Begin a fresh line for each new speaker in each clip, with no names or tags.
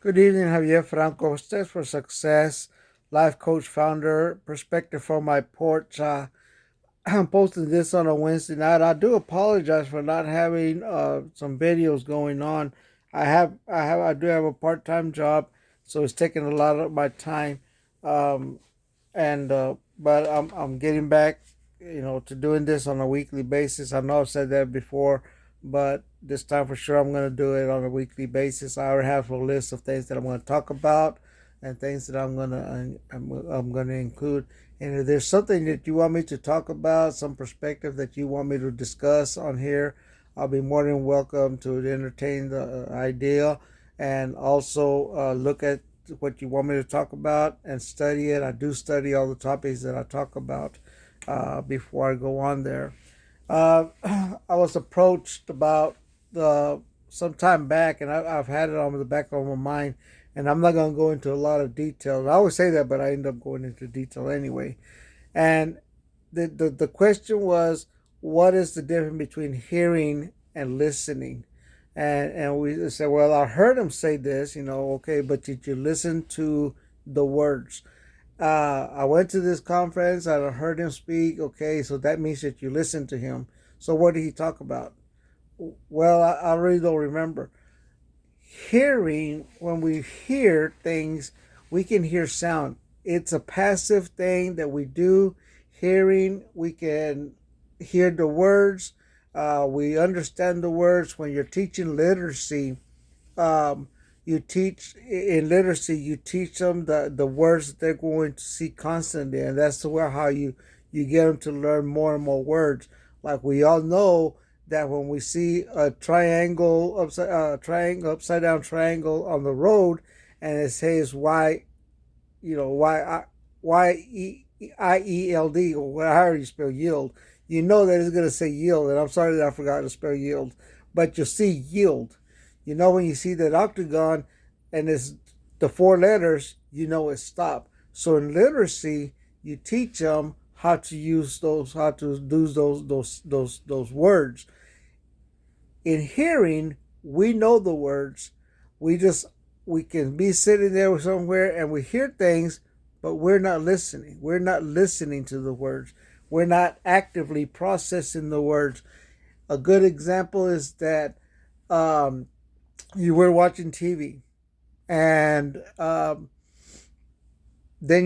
Good evening, Javier Franco, Steps for Success, life coach, founder, perspective from my porch. I'm posting this on a Wednesday night. I do apologize for not having some videos going on. I do have a part-time job, so it's taking a lot of my time. Um, and But I'm getting back, to doing this on a weekly basis. I know I've said that before, but this time for sure I'm going to do it on a weekly basis. I already have a list of things that I'm going to talk about and things that I'm going to include. And if there's something that you want me to talk about, some perspective that you want me to discuss on here, I'll be more than welcome to entertain the idea and also look at what you want me to talk about and study it. I do study all the topics that I talk about before I go on there. I was approached about some time back, and I've had it on the back of my mind, and I'm not going to go into a lot of detail. I always say that, but I end up going into detail anyway. And the question was, what is the difference between hearing and listening? And we said, well, I heard him say this, okay, but did you listen to the words? I went to this conference, I heard him speak, okay, so that means that you listened to him. So what did he talk about? Well, I really don't remember. Hearing, when we hear things, we can hear sound. It's a passive thing that we do. Hearing, we can hear the words. We understand the words. When you're teaching literacy, um, you teach in literacy, you teach them the words that they're going to see constantly, and that's the way how you get them to learn more and more words. Like we all know that when we see a triangle upside down triangle on the road, and it says y, yield, or however you spell yield, you know that it's going to say yield. And I'm sorry that I forgot to spell yield, but you'll see yield. When you see that octagon and it's the four letters, it's stop. So in literacy, you teach them how to use how to do those words. In hearing, we know the words. We just we can be sitting there somewhere and we hear things, but we're not listening. We're not listening to the words. We're not actively processing the words. A good example is that um, you were watching TV, and then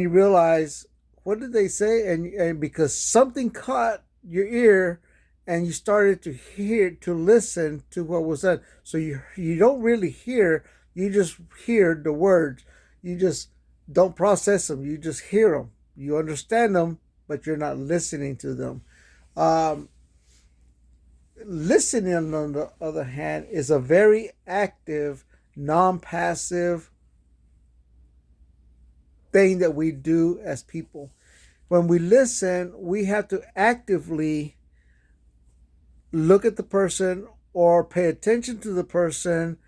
you realize, what did they say? And because something caught your ear, and you started to listen to what was said. So you don't really hear, you just hear the words. You just don't process them. You just hear them. You understand them, but you're not listening to them. Um, Listening, on the other hand, is a very active, non-passive thing that we do as people. When we listen, we have to actively look at the person or pay attention to the person.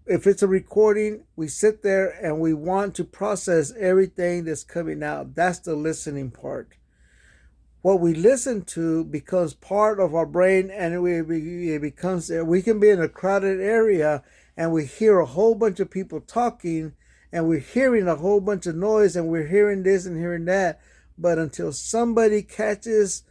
If it's a recording, we sit there and we want to process everything that's coming out. That's the listening part. What we listen to becomes part of our brain, and it becomes, we can be in a crowded area and we hear a whole bunch of people talking, and we're hearing a whole bunch of noise, and we're hearing this and hearing that, but until somebody catches,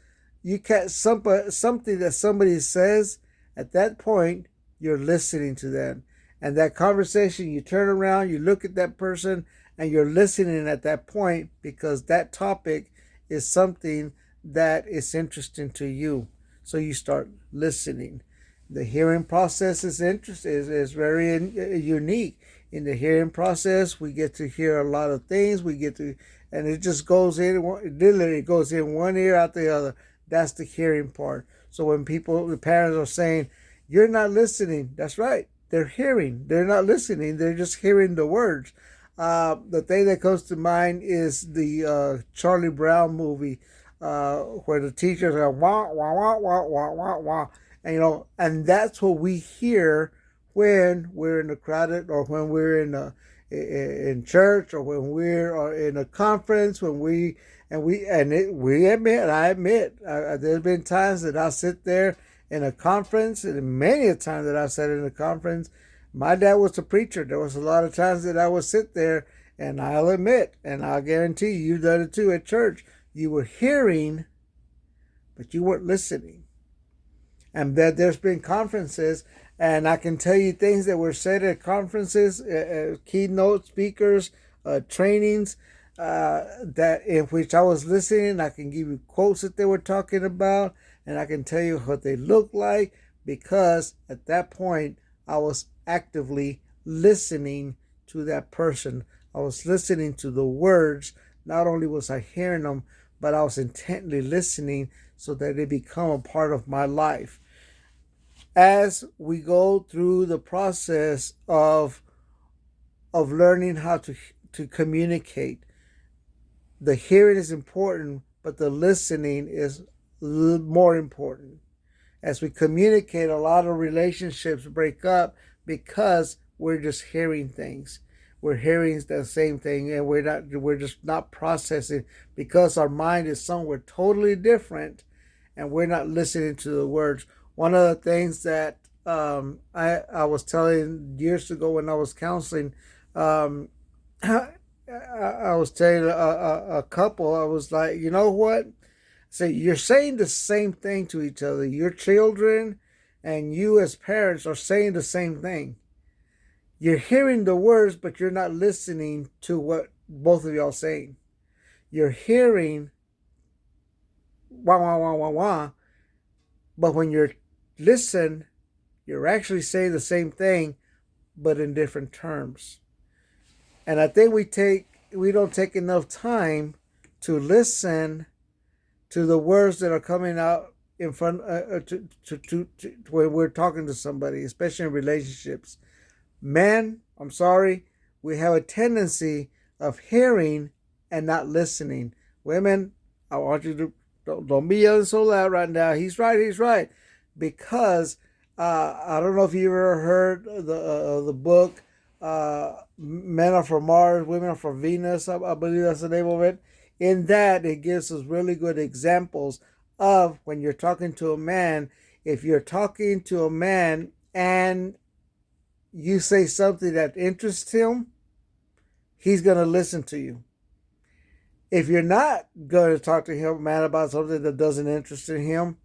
you catch something that somebody says, at that point you're listening to them. And that conversation, you turn around, you look at that person, and you're listening at that point, because that topic is something that is interesting to you. So you start listening. The hearing process is very unique. In the hearing process, we get to hear a lot of things. And it just goes in, literally it goes in one ear out the other. That's the hearing part. So when the parents are saying, you're not listening, that's right. They're hearing. They're not listening. They're just hearing the words. The thing that comes to mind is the Charlie Brown movie, where the teachers are wah wah wah wah wah wah wah, and and that's what we hear when we're in a crowded, or when we're in church, or when we're in a conference, when we admit, I admit, there's been times that I sit there in a conference, and many a time that I've sat in a conference, My dad was a preacher. There was a lot of times that I would sit there, and I'll admit, and I'll guarantee you've done it too at church. You were hearing, but you weren't listening. And that there's been conferences, and I can tell you things that were said at conferences, keynote speakers, trainings, that in which I was listening. I can give you quotes that they were talking about, and I can tell you what they looked like, because at that point I was actively listening to that person. I was listening to the words. Not only was I hearing them, but I was intently listening so that they become a part of my life. As we go through the process of learning how to communicate, the hearing is important, but the listening is more important. As we communicate, a lot of relationships break up because we're just hearing things. We're hearing the same thing, and we're just not processing, because our mind is somewhere totally different, and we're not listening to the words. One of the things that I was telling years ago when I was counseling, um, I was telling a couple, I was like, you know what? Say, you're saying the same thing to each other. Your children and you as parents are saying the same thing. You're hearing the words, but you're not listening to what both of y'all saying. You're hearing wah wah wah wah wah, but when you're listen, you're actually saying the same thing, but in different terms. And I think we don't take enough time to listen to the words that are coming out in front to when we're talking to somebody, especially in relationships. Men, I'm sorry, we have a tendency of hearing and not listening. Women, I want you to don't be yelling so loud right now. He's right. He's right. Because I don't know if you ever heard the book Men Are From Mars, Women Are From Venus. I believe that's the name of it. In that, it gives us really good examples of when you're talking to a man. If you're talking to a man and you say something that interests him, he's going to listen to you. If you're not going to talk to him, man, about something that doesn't interest him,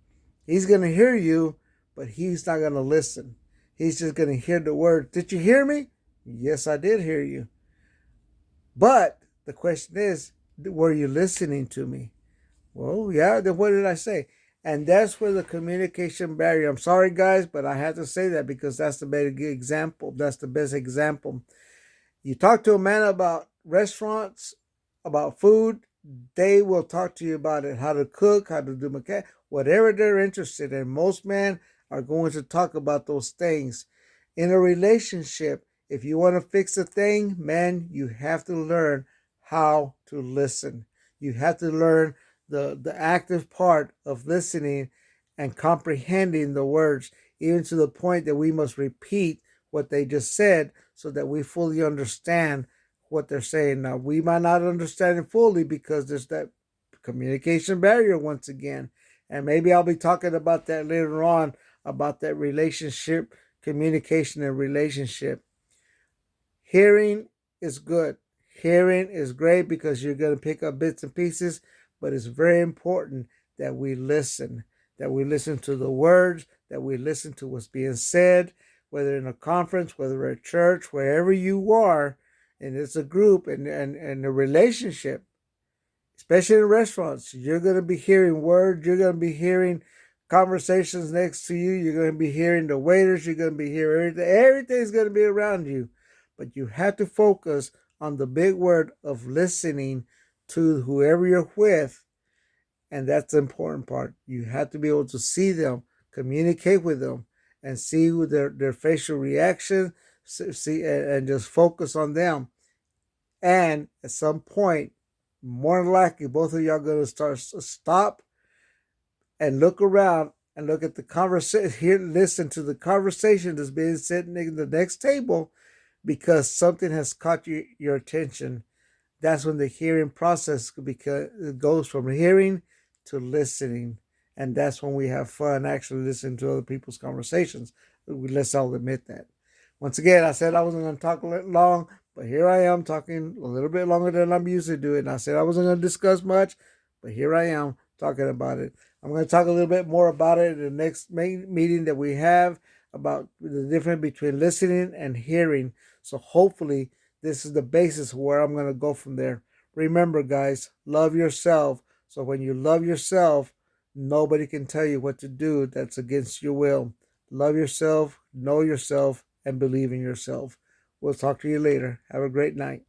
he's going to hear you, but he's not going to listen. He's just going to hear the word. Did you hear me? Yes, I did hear you. But the question is, were you listening to me? Well, yeah, then what did I say? And that's where the communication barrier. I'm sorry, guys, but I have to say that because that's the best example. That's the best example. You talk to a man about restaurants, about food, they will talk to you about it, how to cook, how to do mechanic, whatever they're interested in. Most men are going to talk about those things. In a relationship, if you want to fix a thing, man, you have to learn how to listen. You have to learn the active part of listening and comprehending the words, even to the point that we must repeat what they just said so that we fully understand what they're saying. Now, we might not understand it fully because there's that communication barrier once again. And maybe I'll be talking about that later on, about that relationship, communication and relationship. Hearing is good. Hearing is great because you're going to pick up bits and pieces, but it's very important that we listen to the words, that we listen to what's being said, whether in a conference, whether at church, wherever you are, and it's a group and a relationship, especially in restaurants. You're going to be hearing words, you're going to be hearing conversations next to you, you're going to be hearing the waiters, you're going to be hearing everything's going to be around you. But you have to focus on the big word of listening to whoever you're with. And that's the important part. You have to be able to see them, communicate with them, and see their facial reaction, see and just focus on them. And at some point, more than likely, both of y'all going to stop and look around and look at the conversation, here, listen to the conversation that's being said in the next table, because something has caught your attention. That's when the hearing process it goes from hearing to listening. And that's when we have fun actually listening to other people's conversations. Let's all admit that. Once again, I said I wasn't going to talk long, but here I am talking a little bit longer than I'm used to doing. I said I wasn't going to discuss much, but here I am talking about it. I'm going to talk a little bit more about it in the next main meeting that we have about the difference between listening and hearing. So hopefully, this is the basis where I'm going to go from there. Remember, guys, love yourself. So when you love yourself, nobody can tell you what to do that's against your will. Love yourself, know yourself, and believe in yourself. We'll talk to you later. Have a great night.